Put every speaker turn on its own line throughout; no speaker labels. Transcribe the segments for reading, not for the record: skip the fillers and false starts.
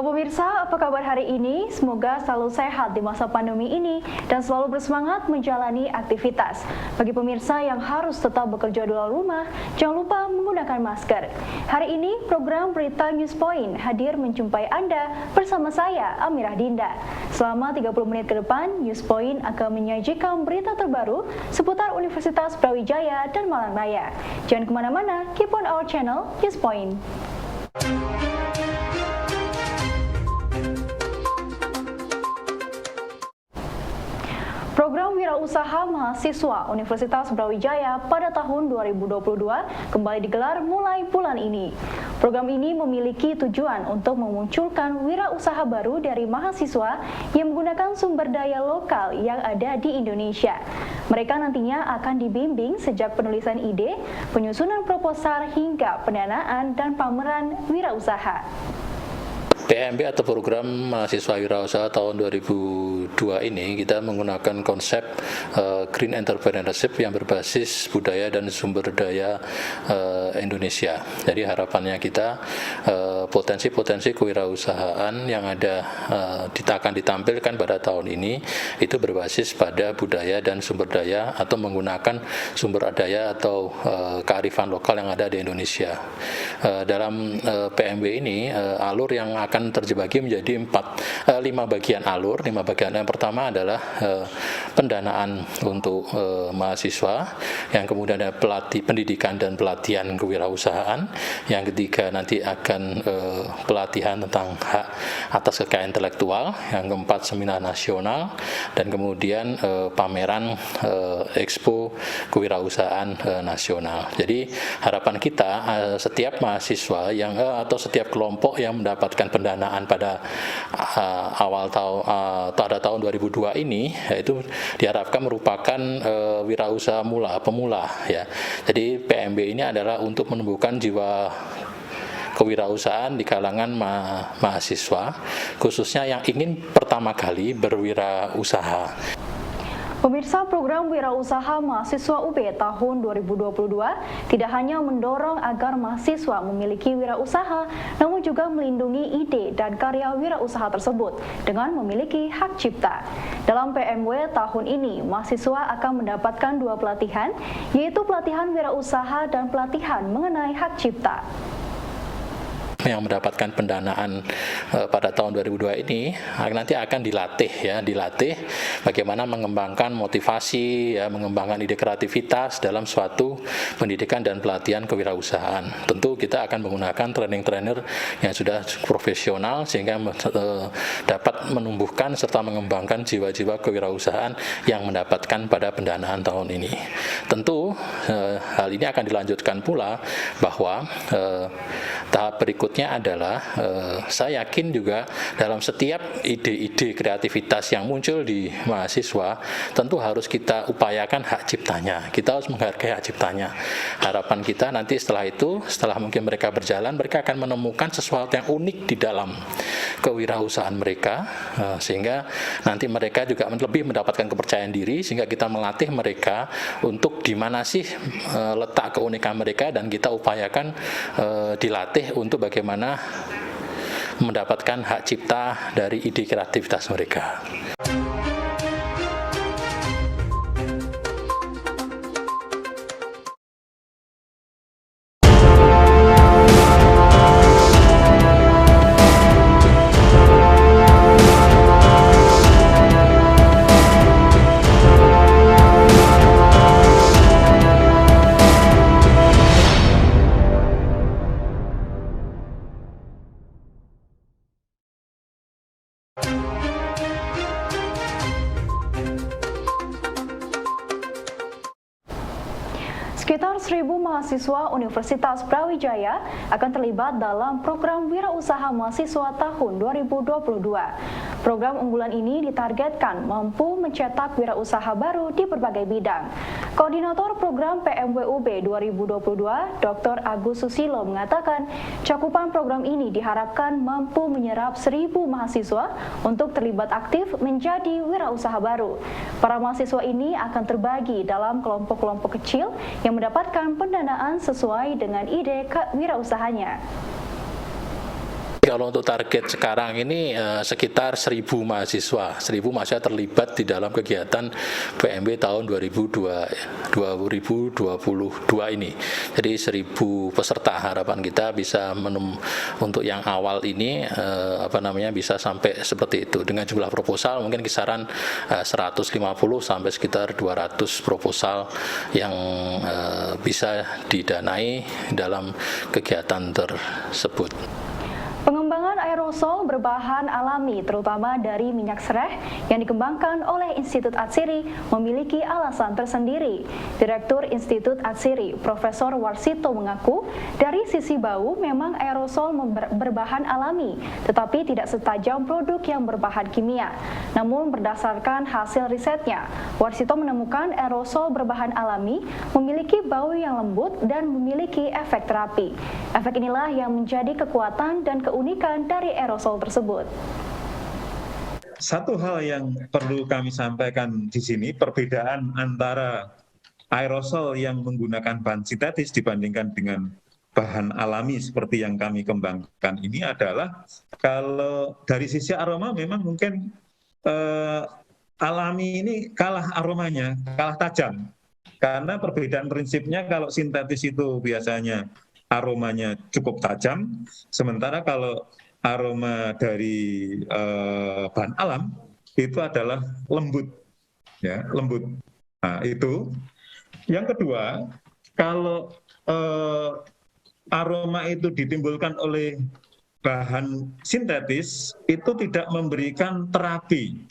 Halo pemirsa, apa kabar hari ini? Semoga selalu sehat di masa pandemi ini dan selalu bersemangat menjalani aktivitas. Bagi pemirsa yang harus tetap bekerja di luar rumah, jangan lupa menggunakan masker. Hari ini program Berita News Point hadir menjumpai Anda bersama saya, Amirah Dinda. Selama 30 menit ke depan, News Point akan menyajikan berita terbaru seputar Universitas Brawijaya dan Malang Raya. Jangan kemana-mana, keep on our channel, News Point. Program Wirausaha Mahasiswa Universitas Brawijaya pada tahun 2022 kembali digelar mulai bulan ini. Program ini memiliki tujuan untuk memunculkan wirausaha baru dari mahasiswa yang menggunakan sumber daya lokal yang ada di Indonesia. Mereka nantinya akan dibimbing sejak penulisan ide, penyusunan proposal hingga pendanaan dan pameran wirausaha.
PMB atau Program Mahasiswa Wirausaha tahun 2002 ini kita menggunakan konsep Green Entrepreneurship yang berbasis budaya dan sumber daya Indonesia. Jadi harapannya kita potensi-potensi kewirausahaan yang ada akan ditampilkan pada tahun ini itu berbasis pada budaya dan sumber daya atau menggunakan sumber daya atau kearifan lokal yang ada di Indonesia. Dalam PMB ini alur yang akan terbagi menjadi 5 bagian alur. 5 bagian yang pertama adalah pendanaan untuk mahasiswa, yang kemudian ada pendidikan dan pelatihan kewirausahaan, yang ketiga nanti akan pelatihan tentang hak atas kekayaan intelektual, yang keempat seminar nasional, dan kemudian pameran Expo Kewirausahaan Nasional. Jadi harapan kita setiap mahasiswa yang atau setiap kelompok yang mendapatkan pendanaan pada awal tahun 2002 ini, yaitu diharapkan merupakan wirausaha pemula ya. Jadi PMB ini adalah untuk menumbuhkan jiwa kewirausahaan di kalangan mahasiswa, khususnya yang ingin pertama kali berwirausaha.
Pemirsa, program Wirausaha Mahasiswa UB tahun 2022 tidak hanya mendorong agar mahasiswa memiliki wirausaha, namun juga melindungi ide dan karya wirausaha tersebut dengan memiliki hak cipta. Dalam PMW tahun ini, mahasiswa akan mendapatkan 2 pelatihan, yaitu pelatihan wirausaha dan pelatihan mengenai hak cipta.
Yang mendapatkan pendanaan pada tahun 2002 ini nanti akan dilatih bagaimana mengembangkan motivasi, mengembangkan ide kreativitas dalam suatu pendidikan dan pelatihan kewirausahaan. Tentu kita akan menggunakan trainer yang sudah profesional sehingga dapat menumbuhkan serta mengembangkan jiwa-jiwa kewirausahaan yang mendapatkan pada pendanaan tahun ini. Tentu hal ini akan dilanjutkan pula bahwa tahap berikutnya adalah saya yakin juga dalam setiap ide-ide kreativitas yang muncul di mahasiswa tentu harus kita upayakan hak ciptanya. Kita harus menghargai hak ciptanya. Harapan kita nanti setelah mungkin mereka berjalan, mereka akan menemukan sesuatu yang unik di dalam kewirausahaan mereka, sehingga nanti mereka juga lebih mendapatkan kepercayaan diri, sehingga kita melatih mereka untuk di mana sih letak keunikan mereka, dan kita upayakan dilatih untuk bagaimana mendapatkan hak cipta dari ide kreativitas mereka.
Sekitar 1.000 mahasiswa Universitas Brawijaya akan terlibat dalam program Wirausaha Mahasiswa tahun 2022. Program unggulan ini ditargetkan mampu mencetak wirausaha baru di berbagai bidang. Koordinator program PMWUB 2022, Dr. Agus Susilo mengatakan, cakupan program ini diharapkan mampu menyerap 1.000 mahasiswa untuk terlibat aktif menjadi wirausaha baru. Para mahasiswa ini akan terbagi dalam kelompok-kelompok kecil yang mendapatkan pendanaan sesuai dengan ide kewirausahanya.
kalau untuk target sekarang ini sekitar 1.000 mahasiswa terlibat di dalam kegiatan PMB tahun 2022 ini. Jadi 1.000 peserta, harapan kita bisa untuk yang awal ini bisa sampai seperti itu. Dengan jumlah proposal mungkin kisaran 150 sampai sekitar 200 proposal yang bisa didanai dalam kegiatan tersebut.
Pengembangan aerosol berbahan alami terutama dari minyak serai yang dikembangkan oleh Institut Atsiri memiliki alasan tersendiri. Direktur Institut Atsiri, Profesor Warsito mengaku, dari sisi bau memang aerosol berbahan alami, tetapi tidak setajam produk yang berbahan kimia. Namun berdasarkan hasil risetnya, Warsito menemukan aerosol berbahan alami memiliki bau yang lembut dan memiliki efek terapi. Efek inilah yang menjadi kekuatan dan keunikan dari aerosol tersebut.
Satu hal yang perlu kami sampaikan di sini, perbedaan antara aerosol yang menggunakan bahan sintetis dibandingkan dengan bahan alami seperti yang kami kembangkan ini adalah kalau dari sisi aroma memang mungkin alami ini kalah aromanya, kalah tajam. Karena perbedaan prinsipnya kalau sintetis itu biasanya aromanya cukup tajam, sementara kalau aroma dari bahan alam itu adalah lembut, ya lembut. Nah itu. Yang kedua, kalau aroma itu ditimbulkan oleh bahan sintetis itu tidak memberikan terapi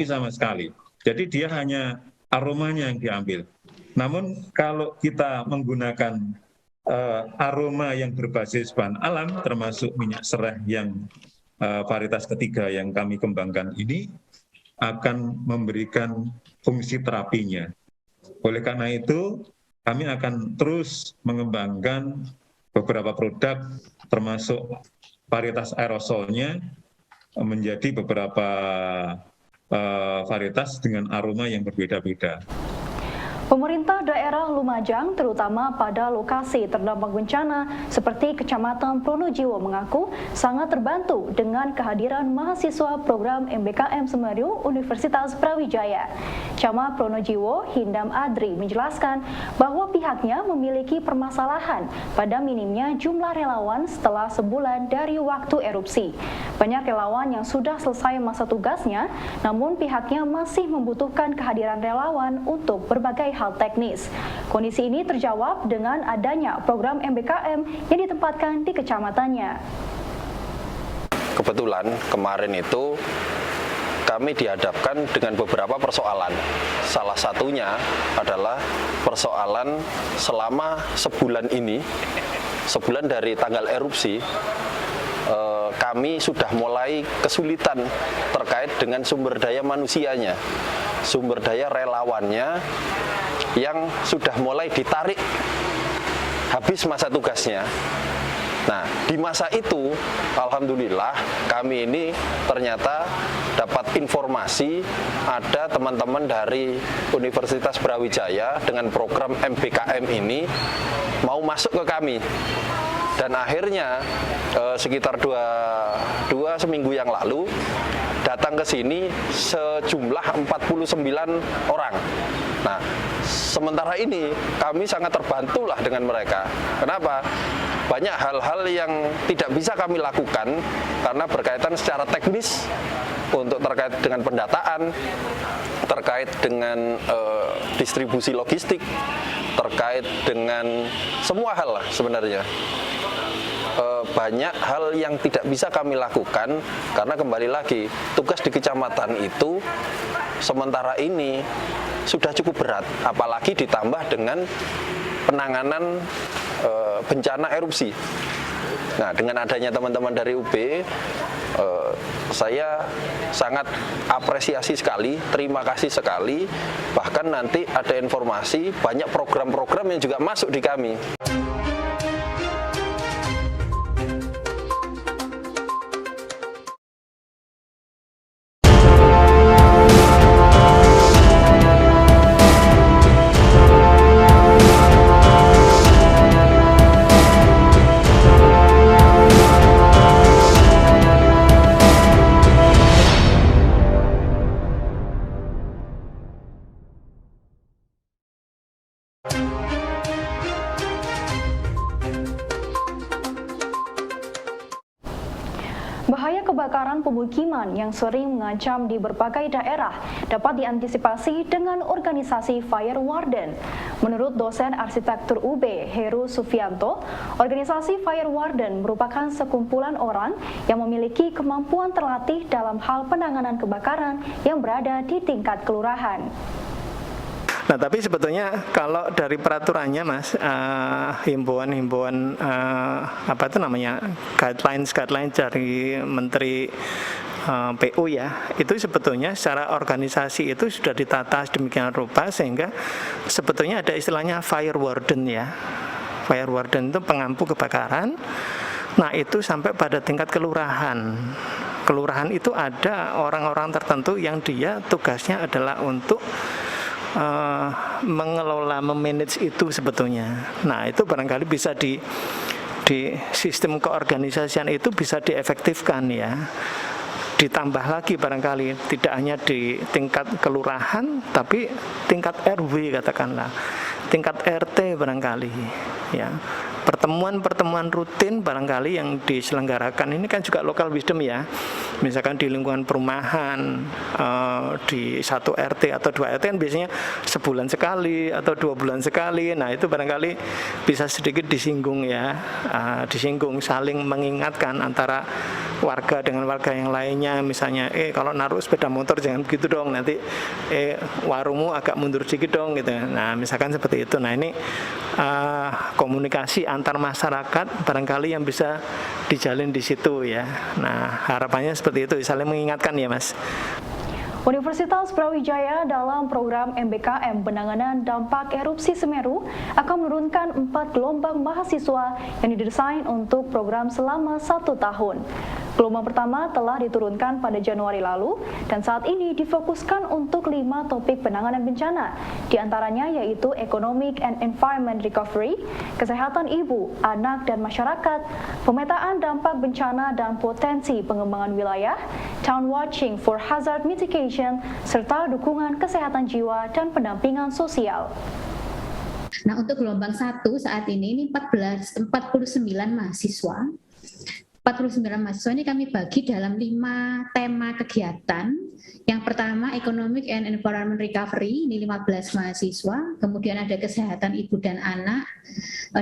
sama sekali. Jadi dia hanya aromanya yang diambil. Namun kalau kita menggunakan aroma yang berbasis bahan alam, termasuk minyak serai yang varietas ketiga yang kami kembangkan ini, akan memberikan fungsi terapinya. Oleh karena itu, kami akan terus mengembangkan beberapa produk, termasuk varietas aerosolnya, menjadi beberapa varietas dengan aroma yang berbeda-beda.
Pemerintah daerah Lumajang, terutama pada lokasi terdampak bencana seperti Kecamatan Pronojiwo, mengaku sangat terbantu dengan kehadiran mahasiswa program MBKM Semeru Universitas Brawijaya. Camat Pronojiwo, Hindam Adri, menjelaskan bahwa pihaknya memiliki permasalahan pada minimnya jumlah relawan setelah sebulan dari waktu erupsi. Banyak relawan yang sudah selesai masa tugasnya, namun pihaknya masih membutuhkan kehadiran relawan untuk berbagai hal teknis. Kondisi ini terjawab dengan adanya program MBKM yang ditempatkan di kecamatannya.
Kebetulan kemarin itu kami dihadapkan dengan beberapa persoalan. Salah satunya adalah persoalan selama sebulan ini, sebulan dari tanggal erupsi, kami sudah mulai kesulitan terkait dengan sumber daya manusianya, sumber daya relawannya yang sudah mulai ditarik habis masa tugasnya. Nah, di masa itu, alhamdulillah kami ini ternyata dapat informasi ada teman-teman dari Universitas Brawijaya dengan program MBKM ini mau masuk ke kami. Dan akhirnya sekitar dua seminggu yang lalu datang ke sini sejumlah 49 orang. Nah, sementara ini kami sangat terbantulah dengan mereka. Kenapa? Banyak hal-hal yang tidak bisa kami lakukan karena berkaitan secara teknis untuk terkait dengan pendataan, terkait dengan distribusi logistik, terkait dengan semua hal lah sebenarnya. Banyak hal yang tidak bisa kami lakukan karena kembali lagi tugas di kecamatan itu sementara ini sudah cukup berat, apalagi ditambah dengan penanganan bencana erupsi. Nah, dengan adanya teman-teman dari UB, saya sangat apresiasi sekali, terima kasih sekali. Bahkan nanti ada informasi banyak program-program yang juga masuk di kami.
kebakaran pemukiman yang sering mengancam di berbagai daerah dapat diantisipasi dengan organisasi Fire Warden. Menurut dosen arsitektur UB, Heru Sufianto, organisasi Fire Warden merupakan sekumpulan orang yang memiliki kemampuan terlatih dalam hal penanganan kebakaran yang berada di tingkat kelurahan.
Nah, tapi sebetulnya kalau dari peraturannya, Mas, himbauan-himbauan guidelines dari Menteri PU ya, itu sebetulnya secara organisasi itu sudah ditata sedemikian rupa sehingga sebetulnya ada istilahnya fire warden ya. Fire warden itu pengampu kebakaran. Nah, itu sampai pada tingkat kelurahan. Kelurahan itu ada orang-orang tertentu yang dia tugasnya adalah untuk mengelola, memanage itu sebetulnya. Nah, itu barangkali bisa di sistem keorganisasian itu bisa diefektifkan ya. Ditambah lagi barangkali tidak hanya di tingkat kelurahan, tapi tingkat RW katakanlah, tingkat RT barangkali ya. Pertemuan-pertemuan rutin barangkali yang diselenggarakan ini kan juga local wisdom ya. Misalkan di lingkungan perumahan, di 1 RT atau 2 RT kan biasanya sebulan sekali atau 2 bulan sekali. Nah, itu barangkali bisa sedikit disinggung ya, disinggung, saling mengingatkan antara warga dengan warga yang lainnya. Misalnya, kalau naruh sepeda motor jangan begitu dong, nanti warungmu agak mundur dikit dong gitu. Nah, misalkan seperti itu. Nah, ini komunikasi antar masyarakat barangkali yang bisa dijalin di situ ya. Nah, harapannya seperti itu, saling mengingatkan ya, Mas.
Universitas Brawijaya dalam program MBKM Penanganan Dampak Erupsi Semeru akan menurunkan 4 gelombang mahasiswa yang didesain untuk program selama 1 tahun. Gelombang pertama telah diturunkan pada Januari lalu dan saat ini difokuskan untuk 5 topik penanganan bencana, diantaranya yaitu Economic and Environment Recovery, Kesehatan Ibu, Anak dan Masyarakat, Pemetaan Dampak Bencana dan Potensi Pengembangan Wilayah, Town Watching for Hazard Mitigation, serta dukungan kesehatan jiwa dan pendampingan sosial.
Nah, untuk gelombang 1 saat ini 49 mahasiswa. 49 mahasiswa ini kami bagi dalam 5 tema kegiatan. Yang pertama Economic and Environment Recovery, ini 15 mahasiswa. Kemudian ada Kesehatan Ibu dan Anak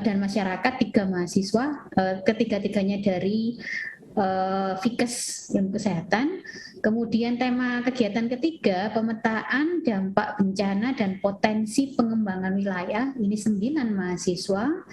dan Masyarakat, 3 mahasiswa. Ketiga-tiganya dari Fikes Ilmu Kesehatan. Kemudian tema kegiatan ketiga Pemetaan Dampak Bencana dan Potensi Pengembangan Wilayah, ini 9 mahasiswa.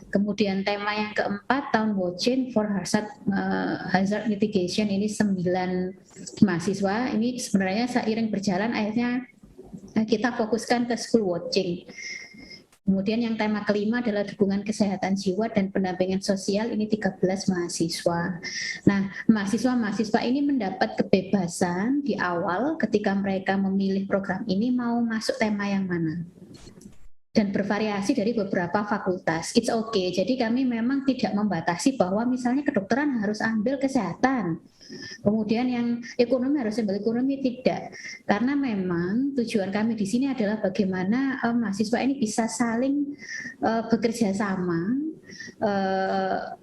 Kemudian tema yang keempat Town Watching for Hazard Mitigation, ini 9 mahasiswa. Ini sebenarnya seiring berjalan akhirnya kita fokuskan ke School Watching. Kemudian yang tema kelima adalah dukungan kesehatan jiwa dan pendampingan sosial, ini 13 mahasiswa. Nah, mahasiswa-mahasiswa ini mendapat kebebasan di awal ketika mereka memilih program ini mau masuk tema yang mana. Dan bervariasi dari beberapa fakultas. It's okay. Jadi kami memang tidak membatasi bahwa misalnya kedokteran harus ambil kesehatan. Kemudian yang ekonomi harus ambil ekonomi, tidak. Karena memang tujuan kami di sini adalah bagaimana mahasiswa ini bisa saling bekerja sama,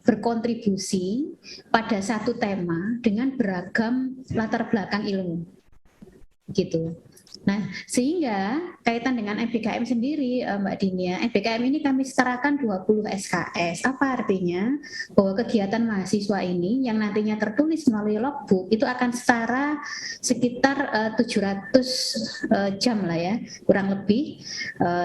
berkontribusi pada satu tema dengan beragam latar belakang ilmu. Gitu. Nah, sehingga kaitan dengan MBKM sendiri, Mbak Dinia, MBKM ini kami setarakan 20 SKS. Apa artinya? Bahwa kegiatan mahasiswa ini yang nantinya tertulis melalui logbook itu akan setara sekitar 700 jam lah ya, kurang lebih,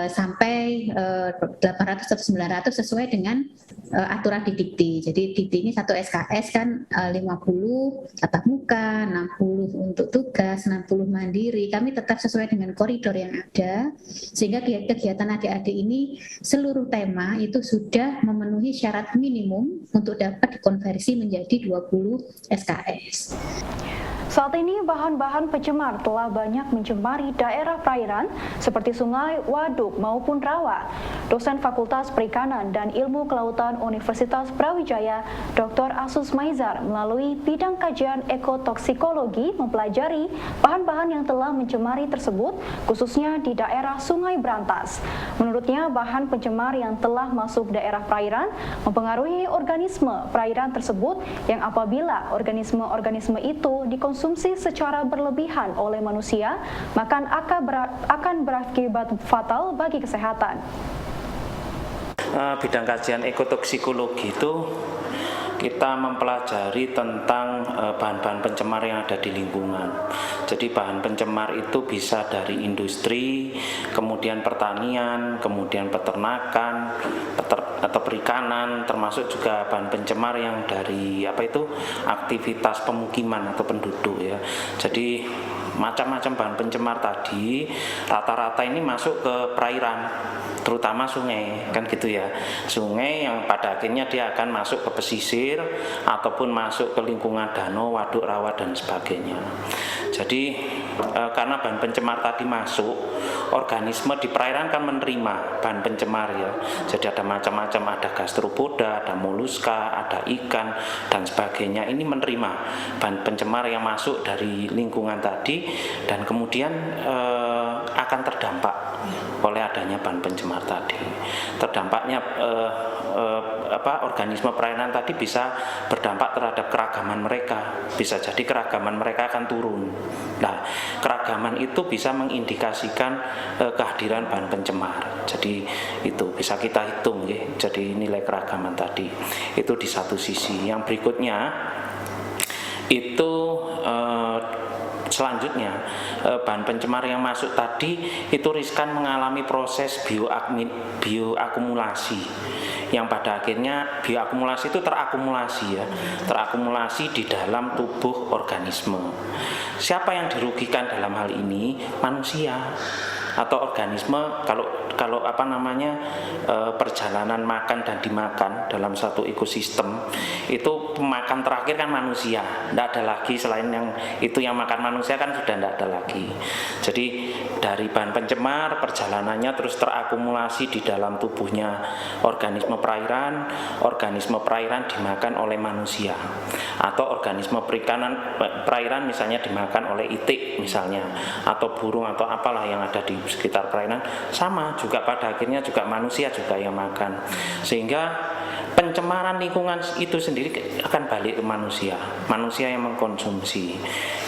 sampai 800 atau 900 sesuai dengan aturan di Dikti. Jadi Dikti ini 1 SKS kan 50 tatap muka, 60 untuk tugas, 60 mandiri. Kami tetap sesuai dengan koridor yang ada, sehingga kegiatan adik-adik ini seluruh tema itu sudah memenuhi syarat minimum untuk dapat dikonversi menjadi 20 SKS.
Saat ini bahan-bahan pencemar telah banyak mencemari daerah perairan seperti sungai, waduk maupun rawa. Dosen Fakultas Perikanan dan Ilmu Kelautan Universitas Brawijaya, Dr. Asus Maizar melalui bidang kajian ekotoksikologi mempelajari bahan-bahan yang telah mencemari tersebut khususnya di daerah Sungai Brantas. Menurutnya bahan pencemar yang telah masuk daerah perairan mempengaruhi organisme perairan tersebut yang apabila organisme-organisme itu dikonsumsi secara berlebihan oleh manusia, maka akan berakibat fatal bagi kesehatan.
Bidang kajian ekotoksikologi itu kita mempelajari tentang bahan-bahan pencemar yang ada di lingkungan. Jadi bahan pencemar itu bisa dari industri, kemudian pertanian, kemudian peternakan, atau perikanan, termasuk juga bahan pencemar yang dari aktivitas pemukiman atau penduduk ya. Jadi macam-macam bahan pencemar tadi rata-rata ini masuk ke perairan, terutama sungai, kan gitu ya. Sungai yang pada akhirnya dia akan masuk ke pesisir ataupun masuk ke lingkungan danau, waduk, rawa dan sebagainya. Jadi karena bahan pencemar tadi masuk, organisme di perairan kan menerima bahan pencemar ya. Jadi ada macam-macam, ada gastropoda, ada moluska, ada ikan dan sebagainya. Ini menerima bahan pencemar yang masuk dari lingkungan tadi dan kemudian akan terdampak oleh adanya bahan pencemar tadi. Terdampaknya organisme perairan tadi bisa berdampak terhadap keragaman mereka. Bisa jadi keragaman mereka akan turun. Nah, keragaman itu bisa mengindikasikan kehadiran bahan pencemar. Jadi itu bisa kita hitung ya. Jadi nilai keragaman tadi itu di satu sisi. Yang berikutnya itu selanjutnya bahan pencemar yang masuk tadi itu riskan mengalami proses bioakumulasi yang pada akhirnya bioakumulasi itu terakumulasi di dalam tubuh organisme. Siapa yang dirugikan dalam hal ini? Manusia atau organisme. Kalau perjalanan makan dan dimakan dalam satu ekosistem itu pemakan terakhir kan manusia, tidak ada lagi selain yang itu yang makan manusia kan sudah tidak ada lagi. Jadi dari bahan pencemar perjalanannya terus terakumulasi di dalam tubuhnya organisme perairan dimakan oleh manusia atau organisme perairan misalnya dimakan oleh itik misalnya atau burung atau apalah yang ada di sekitar perairan, sama juga pada akhirnya juga manusia juga yang makan, sehingga pencemaran lingkungan itu sendiri akan balik ke manusia yang mengkonsumsi.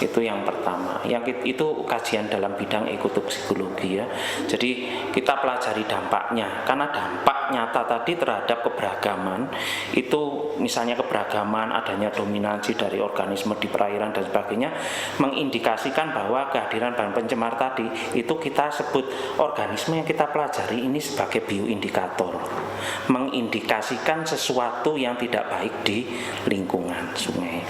Itu yang pertama. Yang itu kajian dalam bidang ekotoksikologi ya. Jadi kita pelajari dampaknya, karena dampak nyata tadi terhadap keberagaman itu misalnya keberagaman adanya dominasi dari organisme di perairan dan sebagainya mengindikasikan bahwa kehadiran bahan pencemar tadi itu kita sebut organisme yang kita pelajari ini sebagai bioindikator, mengindikasikan sesuatu yang tidak baik di lingkungan sungai.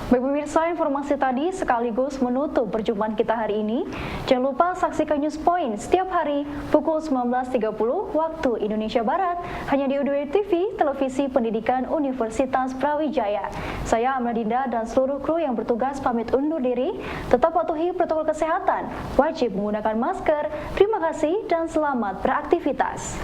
Baik pemirsa, informasi tadi sekaligus menutup perjumpaan kita hari ini. Jangan lupa saksikan News Point setiap hari pukul 19.30 waktu Indonesia Barat hanya di UDW TV, televisi pendidikan Universitas Brawijaya. Saya Amradinda dan seluruh kru yang bertugas pamit undur diri. Tetap patuhi protokol kesehatan, wajib menggunakan masker. Terima kasih dan selamat beraktivitas.